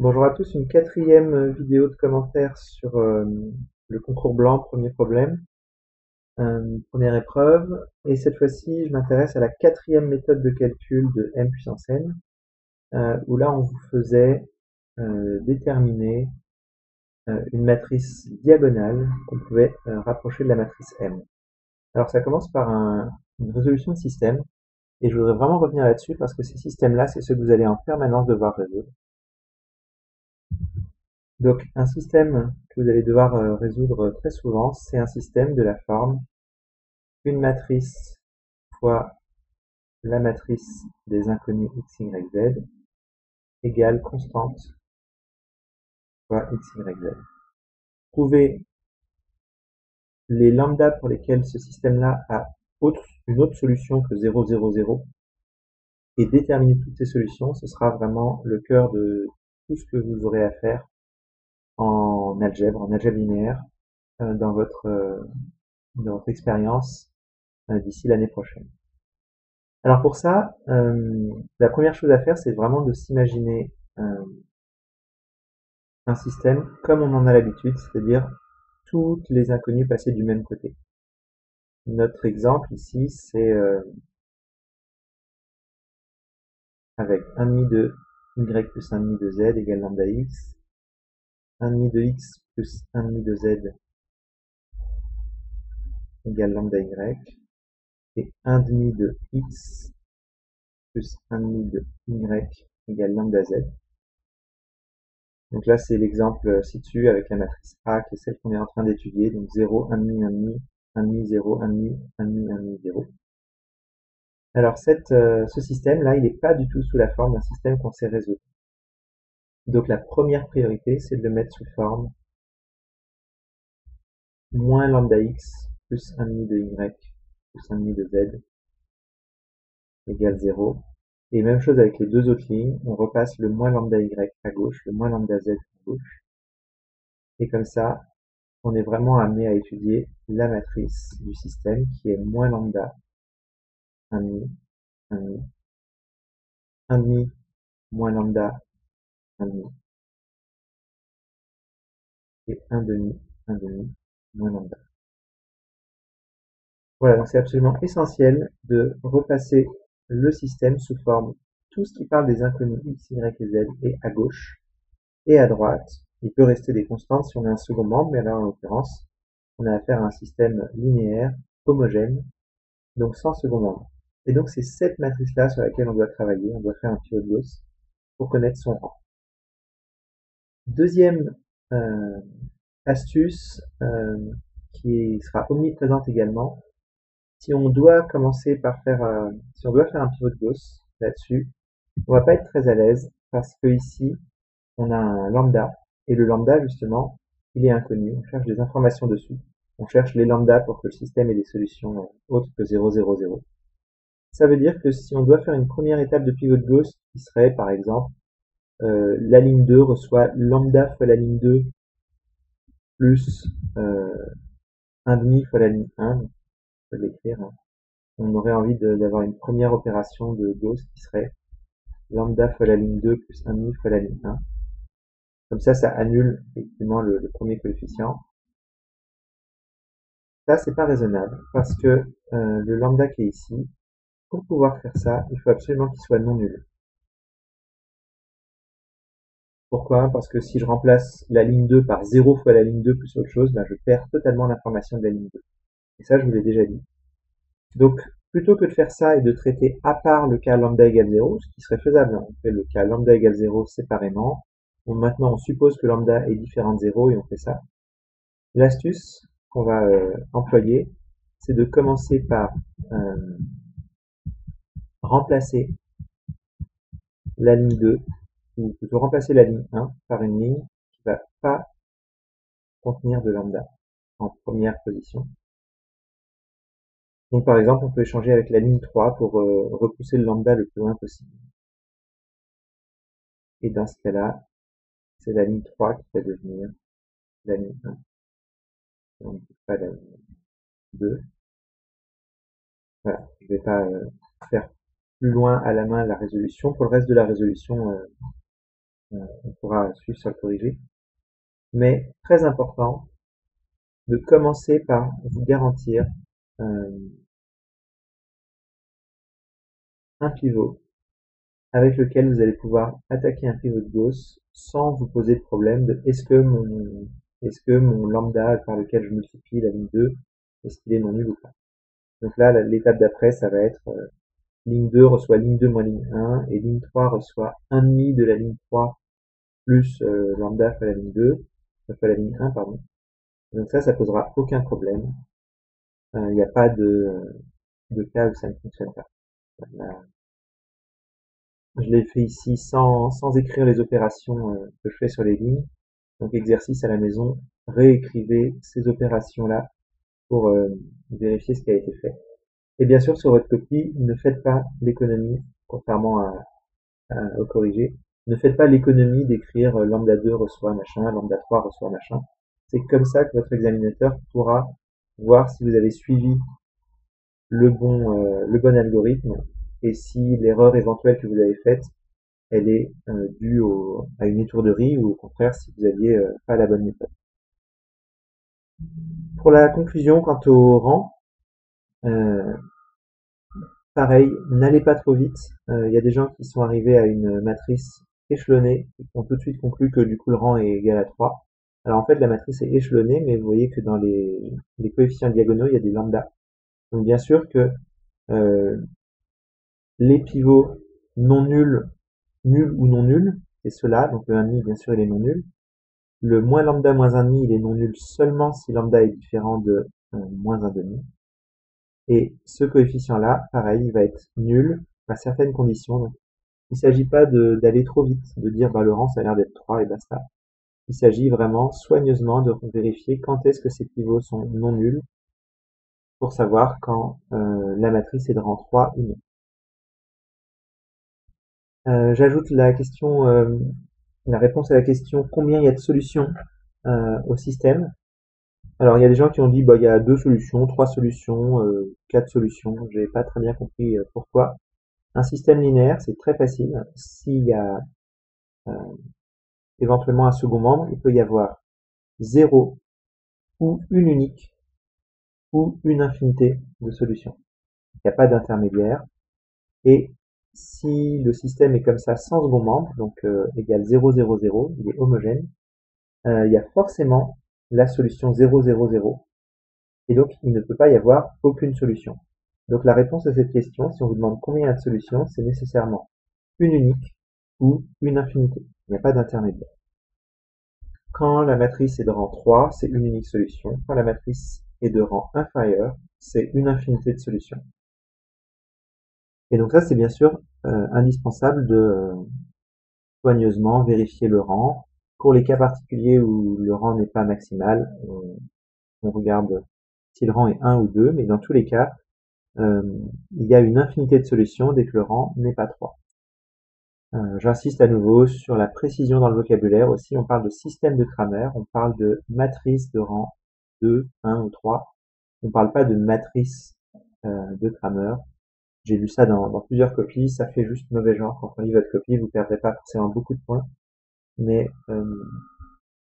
Bonjour à tous, une quatrième vidéo de commentaires sur le concours blanc, premier problème, première épreuve. Et cette fois-ci, je m'intéresse à la quatrième méthode de calcul de m puissance n, où là, on vous faisait déterminer une matrice diagonale qu'on pouvait rapprocher de la matrice m. Alors, ça commence par une résolution de système, et je voudrais vraiment revenir là-dessus parce que ces systèmes-là, c'est ceux que vous allez en permanence devoir résoudre. Donc un système que vous allez devoir résoudre très souvent, c'est un système de la forme une matrice fois la matrice des inconnus x, y, z égale constante fois x, y, z. Trouver les lambdas pour lesquels ce système-là a une autre solution que 0, 0, 0 et déterminer toutes ces solutions, ce sera vraiment le cœur de tout ce que vous aurez à faire en algèbre linéaire dans votre expérience d'ici l'année prochaine. Alors pour ça, la première chose à faire, c'est vraiment de s'imaginer un système comme on en a l'habitude, c'est-à-dire toutes les inconnues passées du même côté. Notre exemple ici, c'est avec 1,5 de y plus 1,5 de z égale lambda x, 1,5 de x plus 1,5 de z égale lambda y, et 1,5 de x plus 1,5 de y égale lambda z. Donc là, c'est l'exemple ci-dessus avec la matrice A qui est celle qu'on est en train d'étudier. Donc 0, 1,5, 1,5, 1,5, 0, 1,5, 1,5, 1,5, 0. Alors ce système-là, il n'est pas du tout sous la forme d'un système qu'on sait résoudre. Donc la première priorité, c'est de le mettre sous forme moins lambda x plus 1,5 de y plus 1,5 de z égale 0. Et même chose avec les deux autres lignes, on repasse le moins lambda y à gauche, le moins lambda z à gauche. Et comme ça, on est vraiment amené à étudier la matrice du système qui est moins lambda 1,5, 1,5, 1,5 moins lambda 1,5 et 1,5, 1,5 moins lambda. Voilà, donc c'est absolument essentiel de repasser le système sous forme tout ce qui parle des inconnus x, y et z est à gauche et à droite. Il peut rester des constantes si on a un second membre, mais là en l'occurrence, on a affaire à un système linéaire, homogène, donc sans second membre. Et donc c'est cette matrice-là sur laquelle on doit travailler, on doit faire un pivot de Gauss pour connaître son rang. Deuxième euh, astuce qui sera omniprésente également, si on doit commencer par faire, si on doit faire un pivot de Gauss là-dessus, on va pas être très à l'aise parce que ici on a un lambda et le lambda justement il est inconnu, on cherche des informations dessus, on cherche les lambdas pour que le système ait des solutions autres que 0, 0, 0. Ça veut dire que si on doit faire une première étape de pivot de Gauss qui serait par exemple la ligne 2 reçoit lambda fois la ligne 2 plus 1,5 fois la ligne 1, donc je peux l'écrire, hein. On aurait envie d'avoir une première opération de Gauss qui serait lambda fois la ligne 2 plus 1,5 fois la ligne 1. Comme ça annule effectivement le premier coefficient. Ça, c'est pas raisonnable parce que le lambda qui est ici, pour pouvoir faire ça, il faut absolument qu'il soit non nul. Pourquoi? Parce que si je remplace la ligne 2 par 0 fois la ligne 2 plus autre chose, ben je perds totalement l'information de la ligne 2. Et ça, je vous l'ai déjà dit. Donc, plutôt que de faire ça et de traiter à part le cas lambda égale 0, ce qui serait faisable, on fait le cas lambda égale 0 séparément. Maintenant, on suppose que lambda est différent de 0 et on fait ça. L'astuce qu'on va employer, c'est de commencer par remplacer la ligne 2, ou plutôt remplacer la ligne 1 par une ligne qui ne va pas contenir de lambda en première position. Donc par exemple, on peut échanger avec la ligne 3 pour repousser le lambda le plus loin possible. Et dans ce cas-là, c'est la ligne 3 qui va devenir la ligne 1. Donc pas la ligne 2. Voilà, je ne vais pas faire plus loin à la main la résolution. Pour le reste de la résolution, on pourra suivre sur le corrigé. Mais très important de commencer par vous garantir un pivot avec lequel vous allez pouvoir attaquer un pivot de Gauss sans vous poser de problème de est-ce que mon lambda par lequel je multiplie la ligne 2, est-ce qu'il est non nul ou pas. Donc là, l'étape d'après, ça va être ligne 2 reçoit ligne 2 moins ligne 1, et ligne 3 reçoit 1,5 de la ligne 3 plus lambda fois la ligne 2, fois la ligne 1, pardon. Donc ça posera aucun problème. Il n'y a pas de cas où ça ne fonctionne pas. Voilà. Je l'ai fait ici sans écrire les opérations que je fais sur les lignes. Donc exercice à la maison, réécrivez ces opérations-là pour vérifier ce qui a été fait. Et bien sûr, sur votre copie, ne faites pas l'économie, contrairement au corrigé, ne faites pas l'économie d'écrire lambda 2 reçoit machin, lambda 3 reçoit machin. C'est comme ça que votre examinateur pourra voir si vous avez suivi le bon algorithme et si l'erreur éventuelle que vous avez faite, elle est due à une étourderie ou au contraire si vous aviez pas la bonne méthode. Pour la conclusion quant au rang, pareil, n'allez pas trop vite. Il y a des gens qui sont arrivés à une matrice échelonnée et qui ont tout de suite conclu que du coup le rang est égal à 3. Alors en fait la matrice est échelonnée, mais vous voyez que dans les coefficients diagonaux, il y a des lambdas. Donc bien sûr que les pivots non nuls, nuls ou non nuls, c'est cela, donc le 1,5 bien sûr il est non nul. Le moins lambda moins 1,5 il est non nul seulement si lambda est différent de moins 1,5. Et ce coefficient-là, pareil, il va être nul à certaines conditions. Donc, il ne s'agit pas d'aller trop vite, de dire bah, le rang ça a l'air d'être 3 et basta. Il s'agit vraiment soigneusement de vérifier quand est-ce que ces pivots sont non nuls pour savoir quand la matrice est de rang 3 ou non. J'ajoute la question, la réponse à la question combien il y a de solutions au système. Alors il y a des gens qui ont dit bah il y a 2 solutions, 3 solutions, 4 solutions. J'ai pas très bien compris pourquoi. Un système linéaire, c'est très facile. S'il y a éventuellement un second membre, il peut y avoir 0 ou une unique ou une infinité de solutions. Il n'y a pas d'intermédiaire. Et si le système est comme ça sans second membre, donc égale 0, 0, 0, il est homogène, il y a forcément la solution 0, 0, 0. Et donc, il ne peut pas y avoir aucune solution. Donc la réponse à cette question, si on vous demande combien il y a de solutions, c'est nécessairement une unique ou une infinité. Il n'y a pas d'intermédiaire. Quand la matrice est de rang 3, c'est une unique solution. Quand la matrice est de rang inférieur, c'est une infinité de solutions. Et donc ça, c'est bien sûr indispensable de soigneusement vérifier le rang. Pour les cas particuliers où le rang n'est pas maximal, on regarde si le rang est 1 ou 2, mais dans tous les cas, il y a une infinité de solutions dès que le rang n'est pas 3. J'insiste à nouveau sur la précision dans le vocabulaire aussi. On parle de système de Cramer, on parle de matrice de rang 2, 1 ou 3. On ne parle pas de matrice de Cramer. J'ai lu ça dans plusieurs copies, ça fait juste mauvais genre. Quand on lit votre copie, vous ne perdrez pas forcément beaucoup de points, mais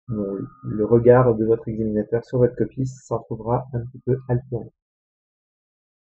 le regard de votre examinateur sur votre copie s'en trouvera un petit peu altéré.